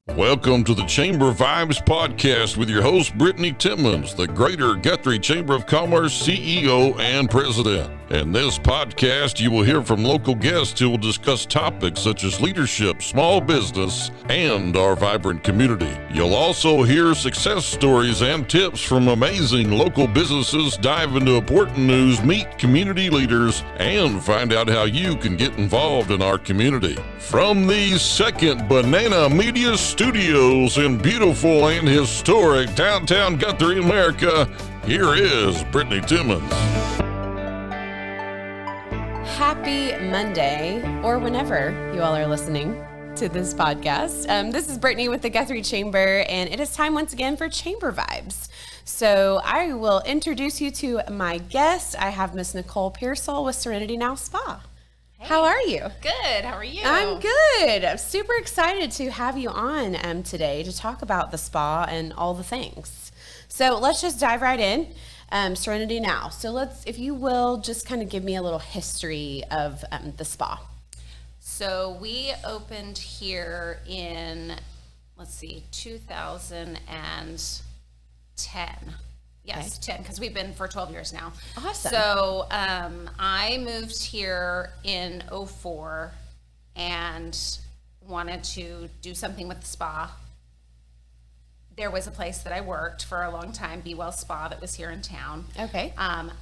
Welcome to the Chamber Vibes podcast with your host, Brittany Timmons, the Greater Guthrie Chamber of Commerce CEO and President. In this podcast, you will hear from local guests who will discuss topics such as leadership, small business, and our vibrant community. You'll also hear success stories and tips from amazing local businesses, dive into important news, meet community leaders, and find out how you can get involved in our community. From the Second Banana Media Studios in beautiful and historic downtown Guthrie, America, here is Brittany Timmons. Happy Monday, or whenever you all are listening to this podcast. This is Brittany with the Guthrie Chamber, and it is time once again for Chamber Vibes. So I will introduce you to my guest. I have Miss Nicole Piersol with Serenity Now Spa. Hey. How are you? Good. How are you? I'm good. I'm super excited to have you on today to talk about the spa and all the things. So let's just dive right in. Serenity Now. So if you will, just kind of give me a little history of the spa. So we opened here in, 2010. Yes, okay. 10, because we've been for 12 years now. Awesome. So I moved here in 2004 and wanted to do something with the spa. There was a place that I worked for a long time, Be Well Spa, that was here in town. Okay.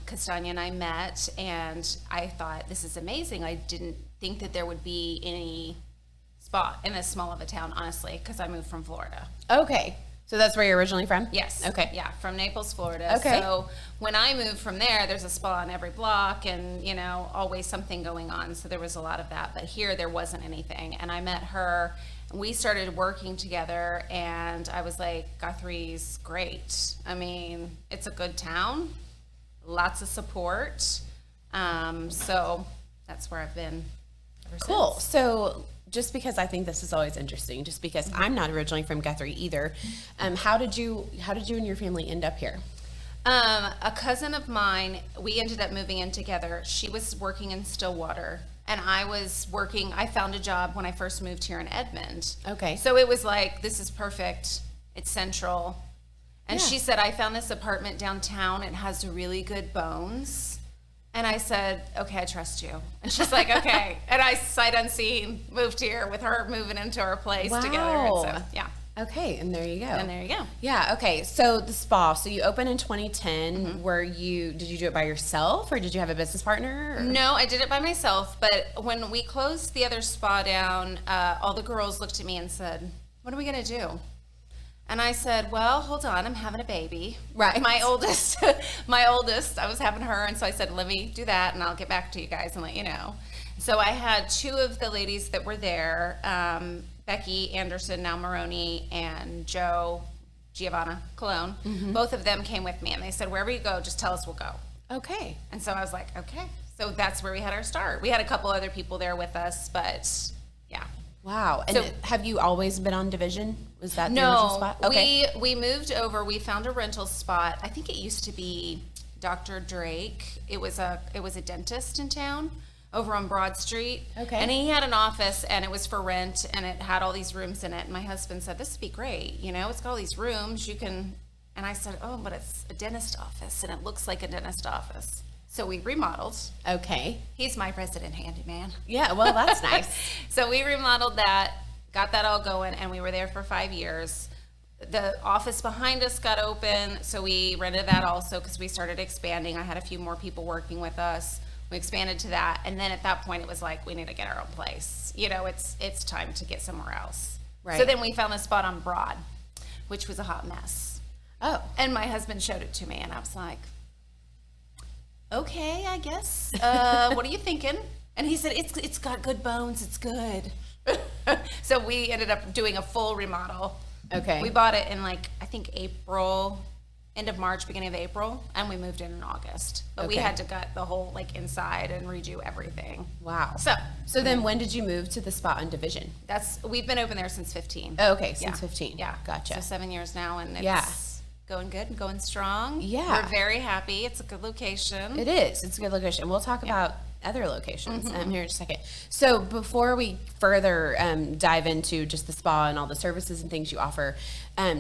Castania and I met, and I thought, this is amazing. I didn't think that there would be any spa in this small of a town, honestly, because I moved from Florida. Okay. So that's where you're originally from? Yes. Okay. Yeah, from Naples, Florida. Okay. So when I moved from there, there's a spa on every block and, always something going on. So there was a lot of that. But here, there wasn't anything. And I met her. We started working together, and I was like, Guthrie's great. I mean, it's a good town, lots of support. So that's where I've been ever since. Cool. So just because I think this is always interesting, just because I'm not originally from Guthrie either, how did you and your family end up here? A cousin of mine, we ended up moving in together. She was working in Stillwater. And I found a job when I first moved here in Edmond. Okay. So it was like, this is perfect. It's central. And Yeah. she said, I found this apartment downtown. It has really good bones. And I said, okay, I trust you. And she's like, okay. And I, sight unseen, moved here with her moving into our place together. And so, yeah. Okay, and there you go. And there you go. Yeah, okay. So the spa, so you opened in 2010. Mm-hmm. Did you do it by yourself, or did you have a business partner? Or? No, I did it by myself. But when we closed the other spa down, all the girls looked at me and said, what are we going to do? And I said, well, hold on, I'm having a baby. Right. My oldest, I was having her. And so I said, let me do that and I'll get back to you guys and let you know. So I had two of the ladies that were there, Becky Anderson, now Maroney, and Giovanna Cologne. Mm-hmm. Both of them came with me, and they said, wherever you go, just tell us, we'll go. Okay. And so I was like, okay. So that's where we had our start. We had a couple other people there with us, but yeah. Wow. And So- have you always been on Division? Was that the original No, spot? Okay. we moved over. We found a rental spot. I think it used to be Dr. Drake. It was a dentist in town over on Broad Street. Okay. And he had an office, and it was for rent, and it had all these rooms in it. And my husband said, this would be great. It's got all these rooms. You can, and I said, oh, but it's a dentist office, and it looks like a dentist office. So we remodeled. Okay. He's my resident handyman. Yeah, well, that's nice. So we remodeled that, got that all going, and we were there for 5 years. The office behind us got open, so we rented that also because we started expanding. I had a few more people working with us. We expanded to that, and then at that point, it was like, we need to get our own place. It's time to get somewhere else. Right. So then we found a spot on Broad, which was a hot mess. Oh. And my husband showed it to me, and I was like, okay, I guess. What are you thinking? And he said, it's got good bones. It's good. So we ended up doing a full remodel. Okay. We bought it in I think April, end of March, beginning of April, and we moved in August. But we Okay. had to gut the whole inside and redo everything. Wow. So then when did you move to the spot on Division? we've been open there since 15. Oh, okay, since Yeah. 15. Yeah. Gotcha. So 7 years now, and it's Yeah. going good and going strong. Yeah. We're very happy. It's a good location. It is. It's a good location. We'll talk about other locations here in just a second. So before we further dive into just the spa and all the services and things you offer,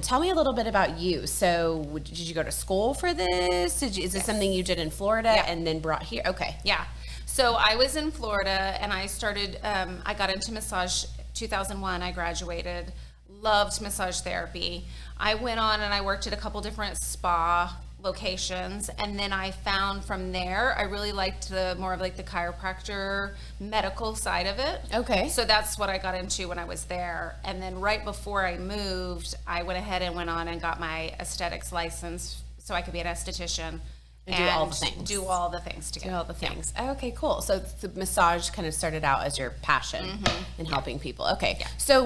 tell me a little bit about you. So did you go to school for this? Is this something you did in Florida and then brought here? Okay. Yeah. So I was in Florida and I started, I got into massage 2001. I graduated, loved massage therapy. I went on and I worked at a couple different spa locations, and then I found from there I really liked the more of like the chiropractor medical side of it. Okay. So that's what I got into when I was there. And then right before I moved, I went ahead and went on and got my aesthetics license so I could be an esthetician. And do all the things. Do all the things together. Do all the things. Yeah. Okay, cool. So the massage kind of started out as your passion in helping people. Okay. Yeah. So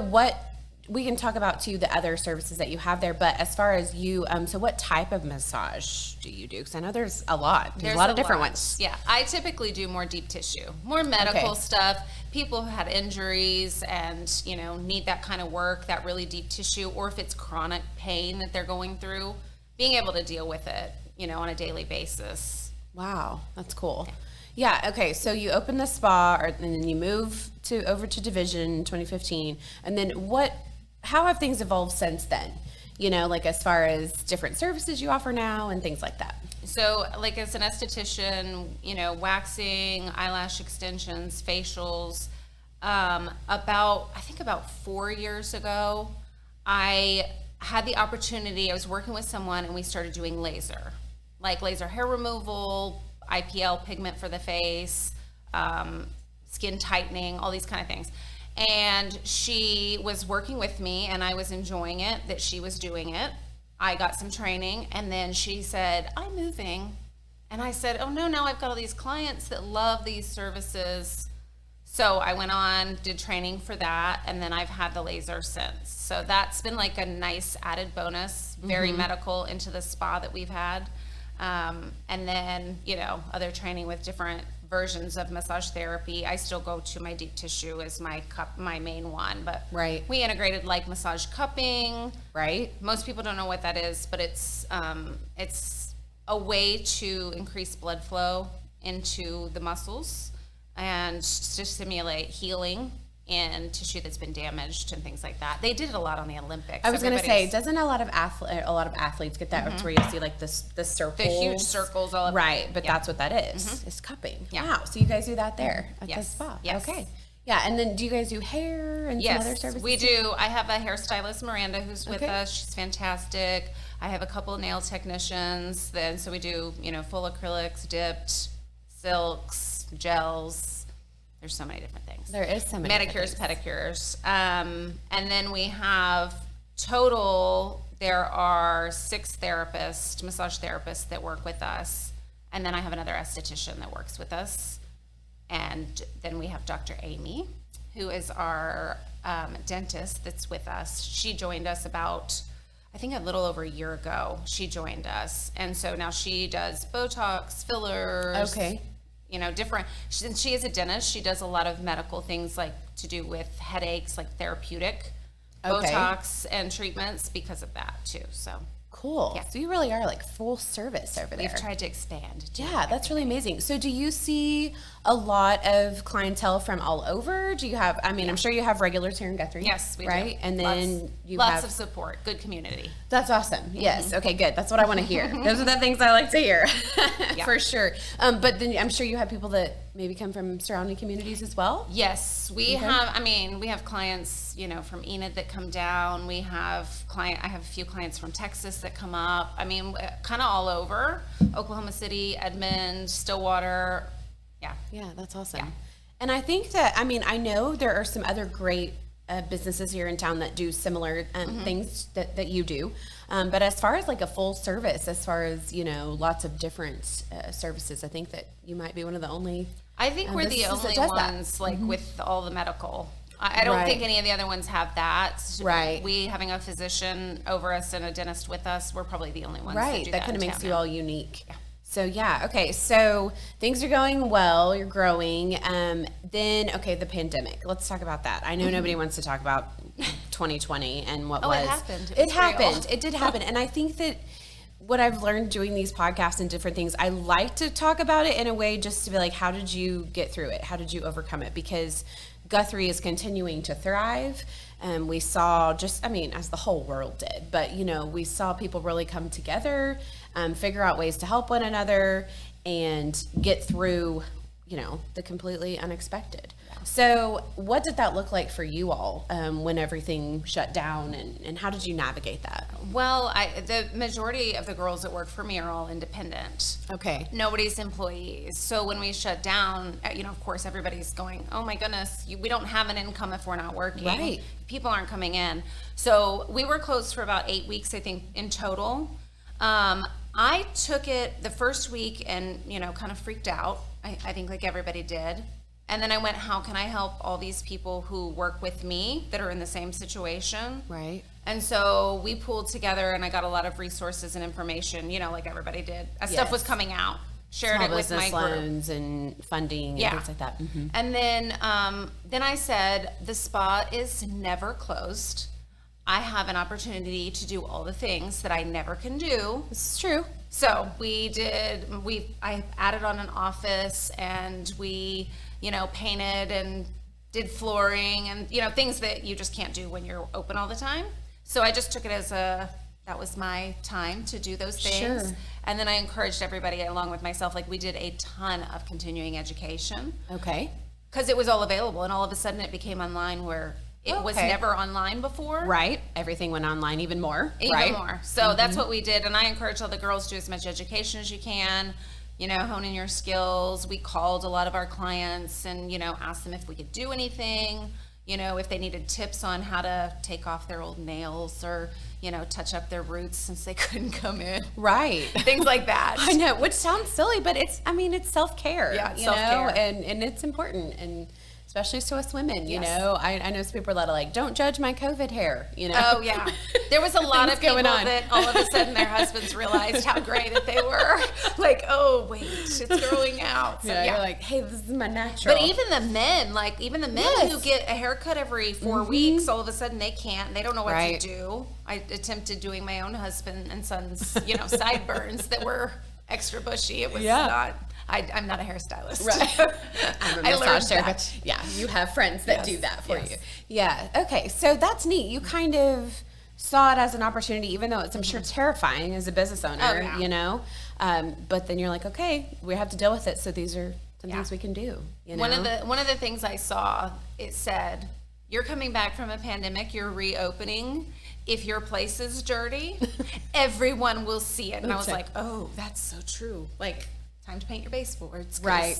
we can talk about too the other services that you have there, but as far as you, so what type of massage do you do? Because I know there's a lot. There's a lot of different ones. Yeah, I typically do more deep tissue, more medical stuff. People who had injuries and need that kind of work, that really deep tissue, or if it's chronic pain that they're going through, being able to deal with it, on a daily basis. Wow, that's cool. Yeah. Okay. So you opened the spa, and then you move over to Division in 2015, and then how have things evolved since then? Like as far as different services you offer now and things like that. So like as an esthetician, waxing, eyelash extensions, facials, about 4 years ago, I had the opportunity, I was working with someone and we started doing laser hair removal, IPL pigment for the face, skin tightening, all these kind of things. And she was working with me and I was enjoying it, that she was doing it. I got some training and then she said, I'm moving. And I said, oh no, now I've got all these clients that love these services. So I went on, did training for that, and then I've had the laser since. So that's been like a nice added bonus, very medical into the spa that we've had. And then, other training with different versions of massage therapy. I still go to my deep tissue as my main one, but we integrated like massage cupping. Right. Most people don't know what that is, but it's a way to increase blood flow into the muscles and to stimulate healing in tissue that's been damaged and things like that. They did it a lot on the Olympics. I was going to say, doesn't a lot of athletes get that? It's where you see like the circles, the huge circles all over. Right, but that's what that is. Is cupping. Yeah. Wow. So you guys do that there at the spa. Yes. Okay. Yeah, and then do you guys do hair and some other services? We do. I have a hairstylist, Miranda, who's with us. She's fantastic. I have a couple nail technicians. So we do, full acrylics, dipped, silks, gels. There's so many different things. There is so many Manicures, pedicures. And then we have there are 6 massage therapists that work with us. And then I have another esthetician that works with us. And then we have Dr. Amy, who is our dentist that's with us. She joined us a little over a year ago. She joined us. And so now she does Botox, fillers. Okay. Different. Since she is a dentist, she does a lot of medical things like to do with headaches, like therapeutic Botox and treatments because of that too. So cool. Yeah. So you really are like full service over there. We've tried to expand. Yeah, that's really amazing. So do you see a lot of clientele from all over? Do you have, I'm sure you have regulars here in Guthrie. Yes, we do. And then lots of support, good community. That's awesome. Yes. Okay, good. That's what I want to hear. Those are the things I like to hear for sure. But then I'm sure you have people that maybe come from surrounding communities as well. Yes, we have, we have clients, from Enid that come down. I have a few clients from Texas that come up. Kind of all over. Oklahoma City, Edmond, Stillwater. Yeah, that's awesome. Yeah. And I think that, I know there are some other great businesses here in town that do similar things that you do. But as far as like a full service, as far as, lots of different services, I think that you might be one of the only. I think we're the only ones with all the medical. I don't think any of the other ones have that. Right. We having a physician over us and a dentist with us, we're probably the only ones that do that kind of makes you all unique. Yeah. So okay. So things are going well. You're growing. Then the pandemic. Let's talk about that. I know nobody wants to talk about 2020 and what was. It happened. It happened. It did happen. And I think that what I've learned doing these podcasts and different things, I like to talk about it in a way just to be like, how did you get through it? How did you overcome it? Because Guthrie is continuing to thrive. And we saw as the whole world did, but, we saw people really come together, figure out ways to help one another and get through, the completely unexpected. So what did that look like for you all when everything shut down, and how did you navigate that? Well, the majority of the girls that work for me are all independent. Okay. Nobody's employees. So when we shut down, of course, everybody's going, oh my goodness, we don't have an income if we're not working. Right. People aren't coming in. So we were closed for about 8 weeks, I think, in total. I took it the first week and, kind of freaked out. I think like everybody did. And then I went, how can I help all these people who work with me that are in the same situation? Right. And so we pulled together, and I got a lot of resources and information, like everybody did. As stuff was coming out, shared Small it with my business group. loans and funding and things like that. Mm-hmm. And then I said, the spa is never closed. I have an opportunity to do all the things that I never can do. This is true. So I added on an office, and we, painted and did flooring and, things that you just can't do when you're open all the time. So I just took it as that was my time to do those things. Sure. And then I encouraged everybody along with myself, like we did a ton of continuing education. Okay. Because it was all available, and all of a sudden it became online where it was never online before. Right. Everything went online even more. Even more. So that's what we did. And I encourage all the girls to do as much education as you can, hone in your skills. We called a lot of our clients and, asked them if we could do anything, if they needed tips on how to take off their old nails or, touch up their roots since they couldn't come in. Right. Things like that. I know, which sounds silly, but it's self-care. Yeah, it's self-care. self-care. And it's important. And especially to us women, Yes. I know some people that are like, don't judge my COVID hair, Oh yeah. There was a lot of people going on. that all of a sudden their husbands realized how great that they were. Like, oh wait, it's growing out. So, You're like, hey, this is my natural. But even the men Yes. who get a haircut every 4 weeks, all of a sudden they can't. They don't know what Right. to do. I attempted doing my own husband and son's, sideburns that were extra bushy. It was not. I'm not a hairstylist. Right. I'm a I learned massage that. therapist. Yeah, you have friends that Yes, do that for yes. you. Yeah. Okay. So that's neat. You kind of saw it as an opportunity, even though it's, I'm sure, terrifying as a business owner, Oh, yeah. But then you're like, okay, we have to deal with it. So these are some things we can do. One of the things I saw, it said, you're coming back from a pandemic, you're reopening. If your place is dirty, everyone will see it. And I was like, oh, that's so true. Like, time to paint your baseboards. Right.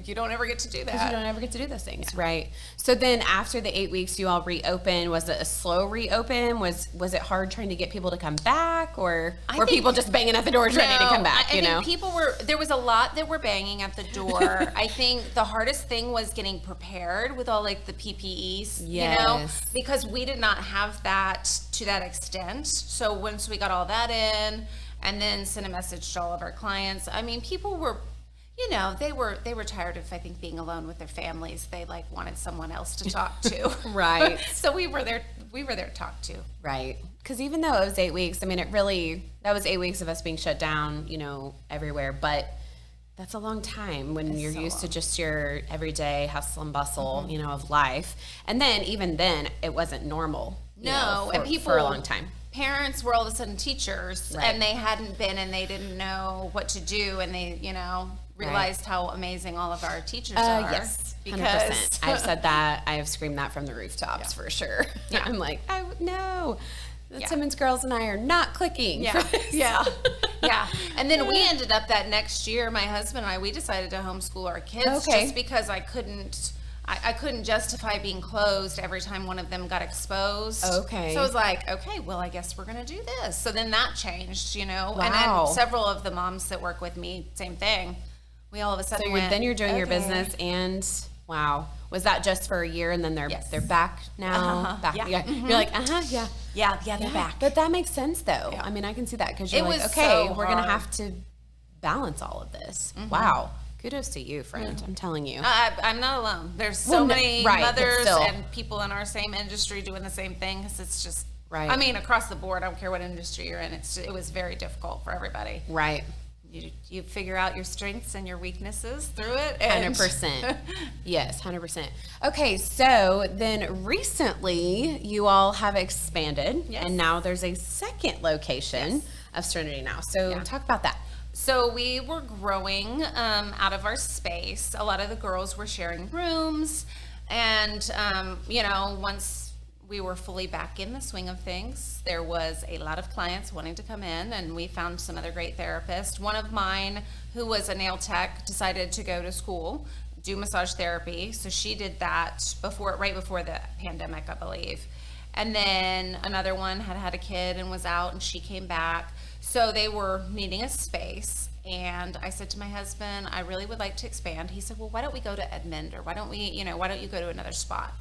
You don't ever get to do You that. don't ever get to do those things, right? So then, after the 8 weeks, you all reopened. Was it a slow reopen? Was it hard trying to get people to come back, or were people just banging at the doors ready to come back? I think people were. There was a lot that were banging at the door. I think the hardest thing was getting prepared with all like the PPEs, Yes. because we did not have that to that extent. So once we got all that in, and then sent a message to all of our clients. I mean, people were, they were tired of, I think, being alone with their families. They like wanted someone else to talk to. Right. So we were there to talk to. Right. Because even though it was 8 weeks, I mean, that was 8 weeks of us being shut down, everywhere. But that's a long time when you're so used to long. just your everyday hustle and bustle, of life. And then, even then, it wasn't normal. No, and people for a long time. Parents were all of a sudden teachers, Right. and they hadn't been, and they didn't know what to do, and they, realized how amazing all of our teachers are. Yes, 100%. Because I've said that. I have screamed that from the rooftops for sure. Yeah. I'm like, no, the Yeah. Timmons girls and I are not clicking. Yeah, for this. yeah. And then we ended up that next year, my husband and I, we decided to homeschool our kids Okay. just because I couldn't justify being closed every time one of them got exposed. Okay. So I was like, okay, well, I guess we're going to do this. So then that changed, And Wow. then several of the moms that work with me, same thing. We all of a sudden So went, then you're doing your okay. business, and wow, was that just for a year, and then they're Yes. back now? Uh-huh. Back, Yeah. You're like, yeah. Yeah, they're back. But that makes sense, though. Yeah. I mean, I can see that because you're It like, was okay, so we're gonna hard. have to balance all of this. Wow, kudos to you, friend. I'm telling you. I'm not alone. There's so Well, no, many right, but mothers still. and people in our same industry doing the same thing because it's just Right. I mean, across the board, I don't care what industry you're in. It was very difficult for everybody. Right. You figure out your strengths and your weaknesses through it. And 100%. Yes, 100%. Okay, so then recently you all have expanded, Yes. and now there's a second location of Serenity now. So talk about that. So we were growing out of our space. A lot of the girls were sharing rooms, and once we were fully back in the swing of things, there was a lot of clients wanting to come in, and we found some other great therapists. One of mine, who was a nail tech, decided to go to school, do massage therapy. So she did that right before the pandemic, I believe. And then another one had a kid and was out, and she came back. So they were needing a space. And I said to my husband, I really would like to expand. He said, well, why don't we go to Edmond, or why don't you go to another spot?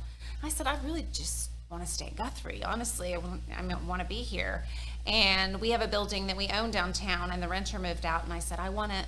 I said, I really just want to stay in Guthrie. Honestly, I want to be here. And we have a building that we own downtown, and the renter moved out, and I said, I want it.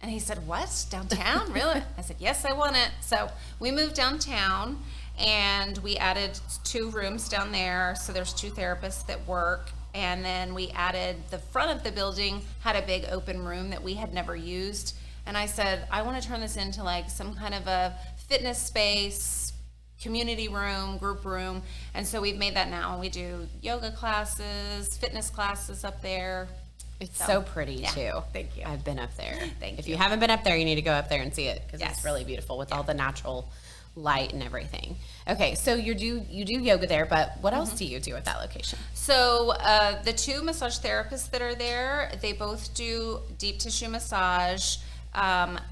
And he said, what? Downtown? Really? I said, yes, I want it. So we moved downtown, and we added 2 rooms down there. So there's 2 therapists that work. And then we added the front of the building, had a big open room that we had never used. And I said, I want to turn this into like some kind of a fitness space, community room, group room. And so we've made that now, and we do yoga classes, fitness classes up there. It's so pretty too. Thank you. I've been up there. Thank If you. you haven't been up there, you need to go up there and see it, because Yes. it's really beautiful with all the natural light and everything. Okay, so you do yoga there, but what else do you do at that location? So the 2 massage therapists that are there, they both do deep tissue massage.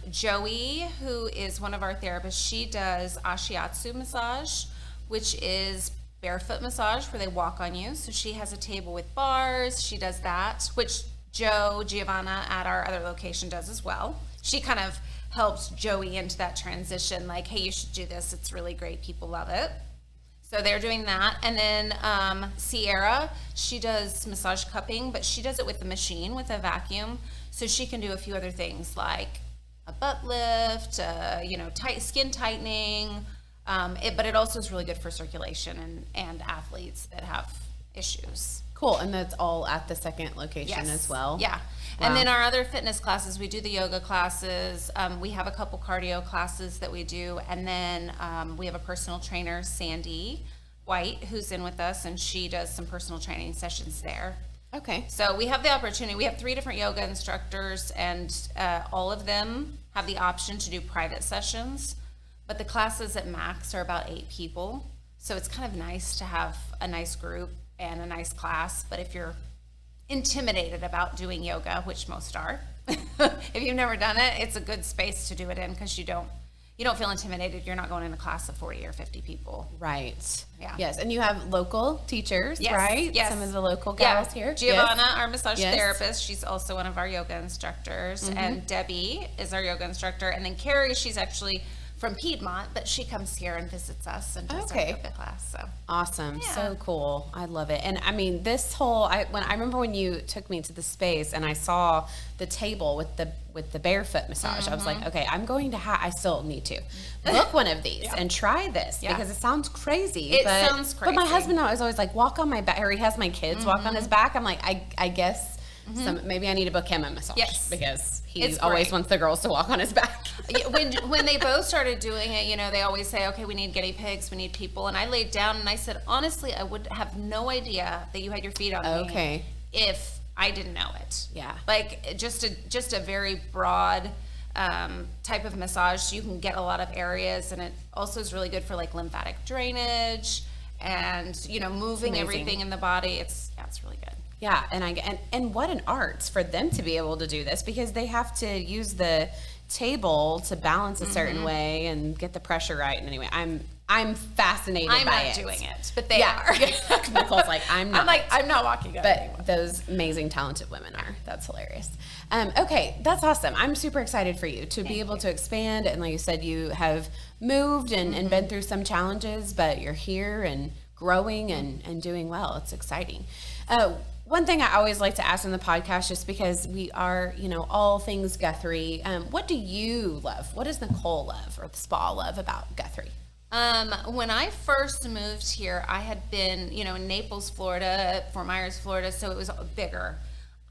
Joey, who is one of our therapists, she does ashiatsu massage, which is barefoot massage where they walk on you. So she has a table with bars. She does that, which Giovanna at our other location does as well. She kind of helps Joey into that transition, like, hey, you should do this. It's really great. People love it. So they're doing that. And then Sierra, she does massage cupping, but she does it with the machine, with a vacuum. So she can do a few other things like a butt lift, skin tightening. But it also is really good for circulation and athletes that have issues. Cool, and that's all at the second location as well? Yeah. Wow. And then our other fitness classes, we do the yoga classes. We have a couple cardio classes that we do. And then we have a personal trainer, Sandy White, who's in with us, and she does some personal training sessions there. Okay. So we have the opportunity. We have 3 different yoga instructors, and all of them have the option to do private sessions. But the classes at max are about 8 people. So it's kind of nice to have a nice group and a nice class. But if you're intimidated about doing yoga, which most are, if you've never done it, it's a good space to do it in, because you don't feel intimidated. You're not going in a class of 40 or 50 people. Right. Yeah. Yes, and you have local teachers, Yes, right? yes. Some of the local gals Yeah. here. Giovanna, Yes. our massage Yes. therapist, she's also one of our yoga instructors. And Debbie is our yoga instructor. And then Carrie, she's actually from Piedmont, but she comes here and visits us and does our yoga class. So Awesome. Yeah. So cool. I love it. And I mean, this whole, I remember when you took me to the space and I saw the table with the barefoot massage, I was like, okay, I'm going to I still need to book one of these and try this because it sounds crazy. It sounds But my crazy. husband is always like, walk on my back, or he has my kids walk on his back. I'm like, I guess maybe I need to book him a massage. Yes. Because he It's always great. wants the girls to walk on his back. Yeah, when they both started doing it, they always say, okay, we need guinea pigs, we need people. And I laid down and I said, honestly, I would have no idea that you had your feet on me Okay. if I didn't know it. Yeah. Like just a very broad type of massage. So you can get a lot of areas, and it also is really good for like lymphatic drainage and, moving amazing. everything in the body. It's really good. Yeah, and what an art for them to be able to do this, because they have to use the table to balance a certain way and get the pressure right. And anyway, I'm fascinated I'm by not it. doing it, but they are. Nicole's like, I'm not. I'm not walking up anymore. But those amazing, talented women are. That's hilarious. Okay, that's awesome. I'm super excited for you to be able to expand. And like you said, you have moved and been through some challenges, but you're here and growing and doing well. It's exciting. One thing I always like to ask in the podcast, just because we are, all things Guthrie, what do you love? What does Nicole love, or the spa love about Guthrie? When I first moved here, I had been, in Naples, Florida, Fort Myers, Florida, so it was bigger.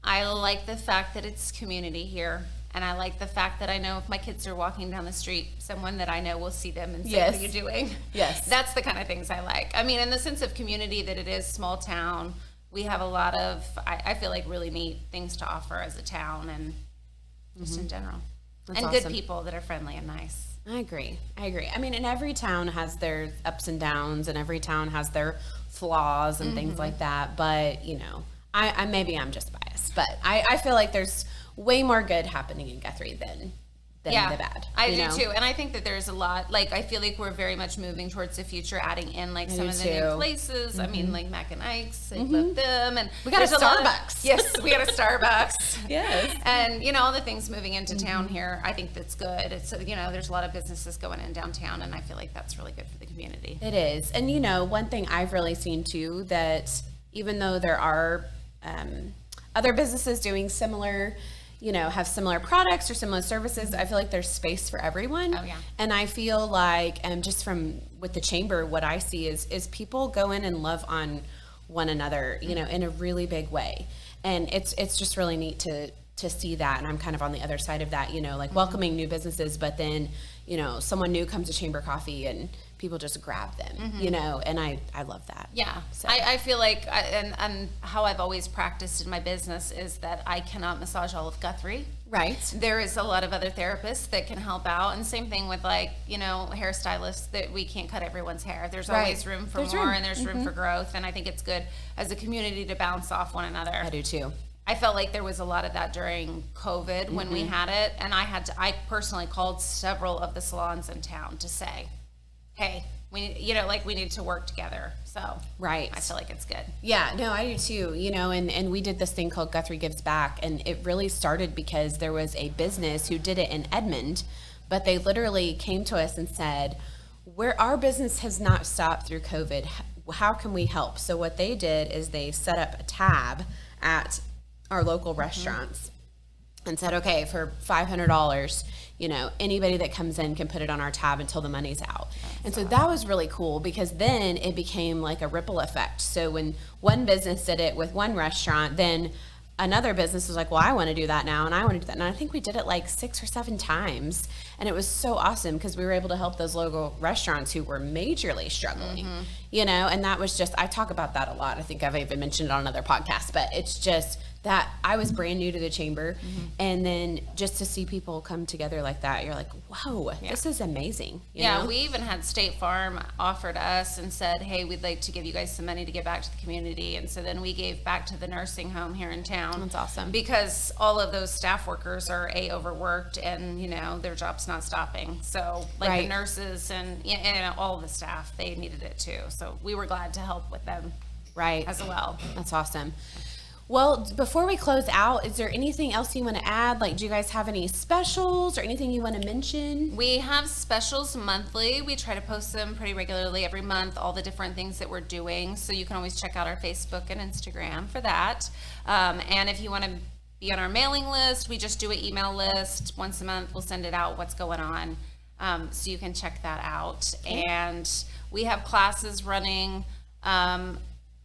I like the fact that it's community here. And I like the fact that I know if my kids are walking down the street, someone that I know will see them and say, Yes. what are you doing? Yes. That's the kind of things I like. I mean, in the sense of community that it is small town, we have a lot of, I feel like, really neat things to offer as a town and just in general. That's and awesome. good people that are friendly and nice. I agree. I mean, and every town has their ups and downs, and every town has their flaws and things like that. But, I maybe I'm just biased, but I feel like there's way more good happening in Guthrie than the bad. I do too. And I think that there's a lot, I feel like we're very much moving towards the future, adding in some of the new places. I mean, like Mac and Ike's, I love them. And We got a Starbucks. Yes, we got a Starbucks. Yes. And, all the things moving into town here, I think that's good. It's, there's a lot of businesses going in downtown, and I feel like that's really good for the community. It is. And, one thing I've really seen too, that even though there are other businesses doing similar, have similar products or similar services, I feel like there's space for everyone. Oh, yeah. And I feel like, just with the chamber, what I see is people go in and love on one another, in a really big way. And it's just really neat to see that. And I'm kind of on the other side of that, welcoming new businesses, but then, someone new comes to Chamber Coffee and people just grab them, and I love that. Yeah. So. I feel like, and how I've always practiced in my business is that I cannot massage all of Guthrie. Right. There is a lot of other therapists that can help out, and same thing with hairstylists, that we can't cut everyone's hair. There's always room for more, and there's room for growth, and I think it's good as a community to bounce off one another. I do too. I felt like there was a lot of that during COVID when we had it, and I personally called several of the salons in town to say, hey, we need to work together. So Right. I feel like it's good. Yeah, no, I do too, and we did this thing called Guthrie Gives Back, and it really started because there was a business who did it in Edmond, but they literally came to us and said, our business has not stopped through COVID. How can we help? So what they did is they set up a tab at our local restaurants and said, okay, for $500, anybody that comes in can put it on our tab until the money's out. And so that was really cool, because then it became like a ripple effect. So when one business did it with one restaurant, then another business was like, well, I want to do that now, and I want to do that. And I think we did it like 6 or 7 times. And it was so awesome because we were able to help those local restaurants who were majorly struggling, and that was just, I talk about that a lot. I think I've even mentioned it on another podcast, but it's just that I was brand new to the chamber, and then just to see people come together like that, you're like, whoa, this is amazing. You know? We even had State Farm offered us and said, hey, we'd like to give you guys some money to give back to the community. And so then we gave back to the nursing home here in town. That's awesome. Because all of those staff workers are overworked, and their job's not stopping. So the nurses and all the staff, they needed it too. So we were glad to help with them as well. That's awesome. Well, before we close out, is there anything else you want to add? Do you guys have any specials or anything you want to mention? We have specials monthly. We try to post them pretty regularly every month, all the different things that we're doing. So you can always check out our Facebook and Instagram for that. And if you want to be on our mailing list, we just do an email list. Once a month, we'll send it out, what's going on. So you can check that out. Okay. And we have classes running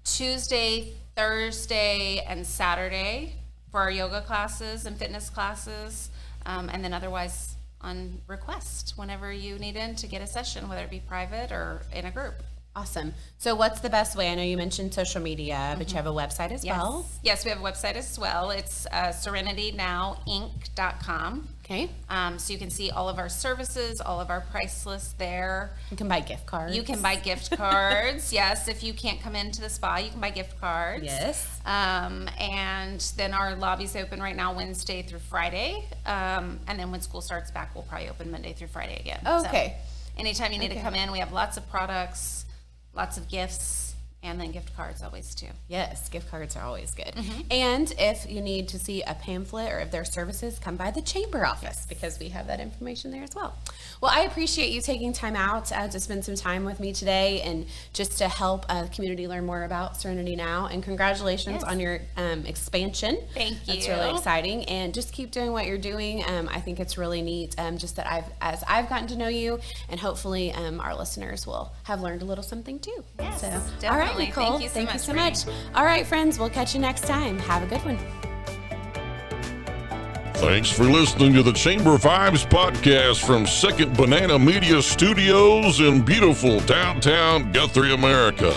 Tuesday, Thursday, and Saturday for our yoga classes and fitness classes, and then otherwise on request whenever you need in to get a session, whether it be private or in a group. Awesome. So what's the best way? I know you mentioned social media, but you have a website as well. Yes, we have a website as well. It's serenitynowinc.com. Okay. So you can see all of our services, all of our price lists there. You can buy gift cards. You can buy gift cards. Yes, if you can't come into the spa, you can buy gift cards. Yes. And then our lobby's open right now Wednesday through Friday. And then when school starts back, we'll probably open Monday through Friday again. Okay. So anytime you need to come in, we have lots of products, lots of gifts, And then gift cards always too. Yes, gift cards are always good. And if you need to see a pamphlet or if there are services, come by the chamber office because we have that information there as well. Well, I appreciate you taking time out to spend some time with me today and just to help the community learn more about Serenity Now. And congratulations on your expansion. Thank you. That's really exciting. And just keep doing what you're doing. I think it's really neat. Just that I've gotten to know you, and hopefully our listeners will have learned a little something too. Yes, So, definitely. all right, Nicole. Thank you so much, so much. All right, friends, we'll catch you next time. Have a good one. Thanks for listening to the Chamber Vibes podcast from Second Banana Media Studios in beautiful downtown Guthrie, America.